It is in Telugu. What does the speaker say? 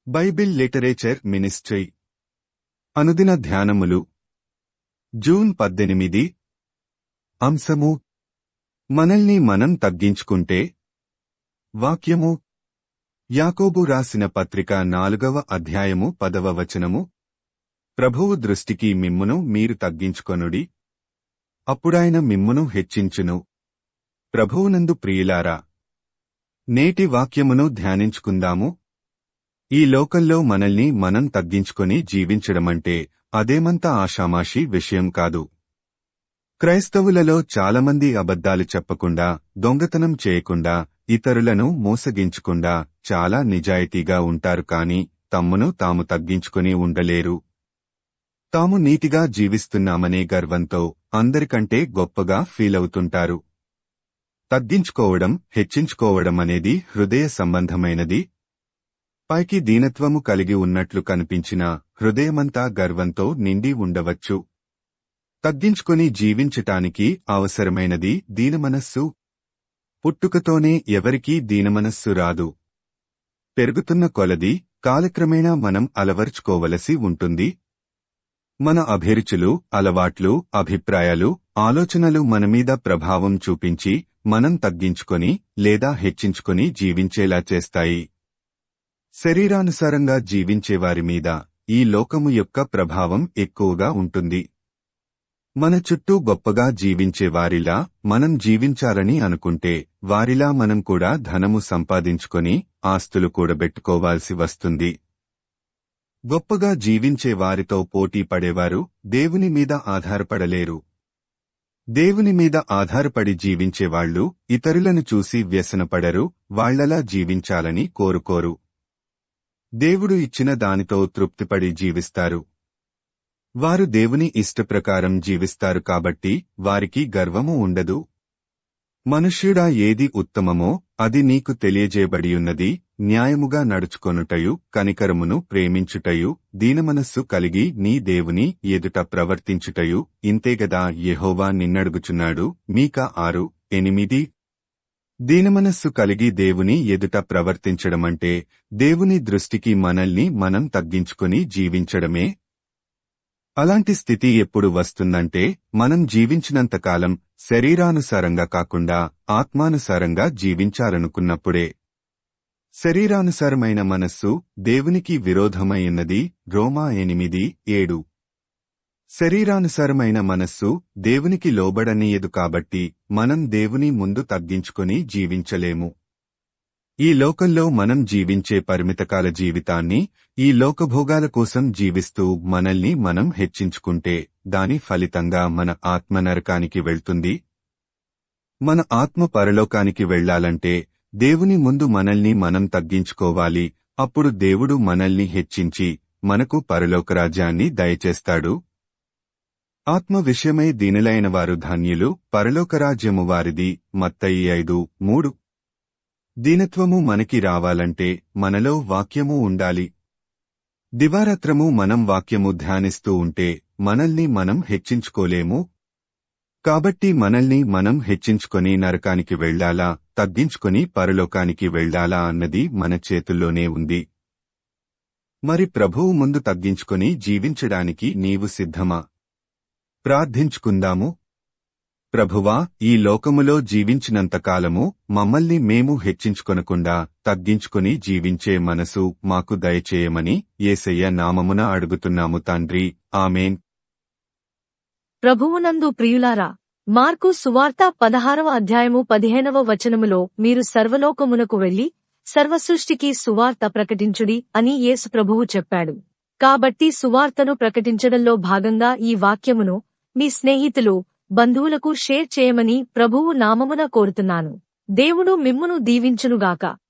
బైబిల్ లిటరేచర్ మినిస్ట్రీ అనుదిన ధ్యానములు జూన్ 18 అంశము మనల్ని మనం తగ్గించుకుంటే వాక్యము యాకోబు రాసిన పత్రిక 4వ అధ్యాయము 10వ వచనము ప్రభువు దృష్టికి మిమ్మును మీరు తగ్గించుకొనుడి అప్పుడాయన మిమ్మును హెచ్చించును. ప్రభువునందు ప్రియులారా, నేటి వాక్యమును ధ్యానించుకుందాము. ఈ లోకంలో మనల్ని మనం తగ్గించుకొని జీవించడమంటే అదేమంత ఆషామాషీ విషయం కాదు. క్రైస్తవులలో చాలామంది అబద్ధాలు చెప్పకుండా, దొంగతనం చేయకుండా, ఇతరులను మోసగించకుండా చాలా నిజాయితీగా ఉంటారు. కాని తమ్మును తాము తగ్గించుకొని ఉండలేరు. తాము నీతిగా జీవిస్తున్నామనే గర్వంతో అందరికంటే గొప్పగా ఫీలవుతుంటారు. తగ్గించుకోవడం, హెచ్చించుకోవడం అనేది హృదయ సంబంధమైనది. పైకి దీనత్వము కలిగి ఉన్నట్లు కనిపించినా హృదయమంతా గర్వంతో నిండి ఉండవచ్చు. తగ్గించుకొని జీవించటానికి అవసరమైనది దీనమనస్సు. పుట్టుకతోనే ఎవరికీ దీనమనస్సు రాదు. పెరుగుతున్న కొలది కాలక్రమేణా మనం అలవర్చుకోవలసి ఉంటుంది. మన అభిరుచులు, అలవాట్లు, అభిప్రాయాలు, ఆలోచనలు మనమీద ప్రభావం చూపించి మనం తగ్గించుకొని లేదా హెచ్చించుకొని జీవించేలా చేస్తాయి. శరీరానుసారంగా జీవించేవారి మీద ఈ లోకము యొక్క ప్రభావం ఎక్కువగా ఉంటుంది. మన చుట్టూ గొప్పగా జీవించే వారిలా మనం జీవించాలని అనుకుంటే వారిలా మనం కూడా ధనము సంపాదించుకొని ఆస్తులు కూడబెట్టుకోవాల్సి వస్తుంది. గొప్పగా జీవించే వారితో పోటీ పడేవారు దేవుని మీద ఆధారపడలేరు. దేవుని మీద ఆధారపడి జీవించేవాళ్లు ఇతరులను చూసి వ్యసనపడరు, వాళ్లలా జీవించాలని కోరుకోరు. దేవుడు ఇచ్చిన దానితో తృప్తిపడి జీవిస్తారు. వారు దేవుని ఇష్టప్రకారం జీవిస్తారు కాబట్టి వారికి గర్వము ఉండదు. మనుష్యుడా ఏది ఉత్తమమో అది నీకు తెలియజేయబడియున్నది. న్యాయముగా నడుచుకొనుటయు, కనికరమును ప్రేమించుటయు, దీనమనస్సు కలిగి నీ దేవుని ఎదుట ప్రవర్తించుటయు ఇంతేగదా యెహోవా నిన్నడుగుచున్నాడు. మీకా 6:8. దీనమనస్సు కలిగి దేవుని ఎదుట ప్రవర్తించడమంటే దేవుని దృష్టికి మనల్ని మనం తగ్గించుకొని జీవించడమే. అలాంటి స్థితి ఎప్పుడు వస్తుందంటే మనం జీవించినంతకాలం శరీరానుసారంగా కాకుండా ఆత్మానుసారంగా జీవించాలనుకున్నప్పుడే. శరీరానుసారమైన మనస్సు దేవునికి విరోధమైనది. రోమా 8:7. శరీరానుసారమైన మనస్సు దేవునికి లోబడనీయదు కాబట్టి మనం దేవుని ముందు తగ్గించుకొని జీవించలేము. ఈ లోకంలో మనం జీవించే పరిమితకాల జీవితాన్ని ఈ లోకభోగాల కోసం జీవిస్తూ మనల్ని మనం హెచ్చించుకుంటే దాని ఫలితంగా మన ఆత్మ నరకానికి వెళ్తుంది. మన ఆత్మ పరలోకానికి వెళ్లాలంటే దేవుని ముందు మనల్ని మనం తగ్గించుకోవాలి. అప్పుడు దేవుడు మనల్ని హెచ్చించి మనకు పరలోకరాజ్యాన్ని దయచేస్తాడు. ఆత్మ విషయమై దీనులైన వారు ధన్యులు, పరలోకరాజ్యము వారిది. మత్తయి 5:3. దీనత్వము మనకి రావాలంటే మనలో వాక్యము ఉండాలి. దివారాత్రము మనం వాక్యము ధ్యానిస్తూ ఉంటే మనల్ని మనం హెచ్చించుకోలేము. కాబట్టి మనల్ని మనం హెచ్చించుకొని నరకానికి వెళ్లాలా, తగ్గించుకొని పరలోకానికి వెళ్లాలా అన్నది మన చేతుల్లోనే ఉంది. మరి ప్రభువు ముందు తగ్గించుకొని జీవించడానికి నీవు సిద్ధమా? ప్రార్థించుకుందాము. ప్రభువా, ఈ లోకములో జీవించినంతకాలము మమ్మల్ని మేము హెచ్చించుకొనకుండా తగ్గించుకొని జీవించే మనసు మాకు దయచేయమని యేసయ్య నామమున అడుగుతున్నాము తండ్రి. ఆమేన్. ప్రభువునందు ప్రియులారా, మార్కు సువార్త 16వ అధ్యాయము 15వ వచనములో మీరు సర్వలోకమునకు వెళ్లి సర్వసృష్టికి సువార్త ప్రకటించుడి అని యేసు ప్రభువు చెప్పాడు. కాబట్టి సువార్తను ప్రకటించడంలో భాగంగా ఈ వాక్యమును మీ స్నేహితులు, బంధువులకు షేర్ చేయమని ప్రభువు నామమున కోరుతున్నాను. దేవుడు మిమ్మును దీవించునుగాక.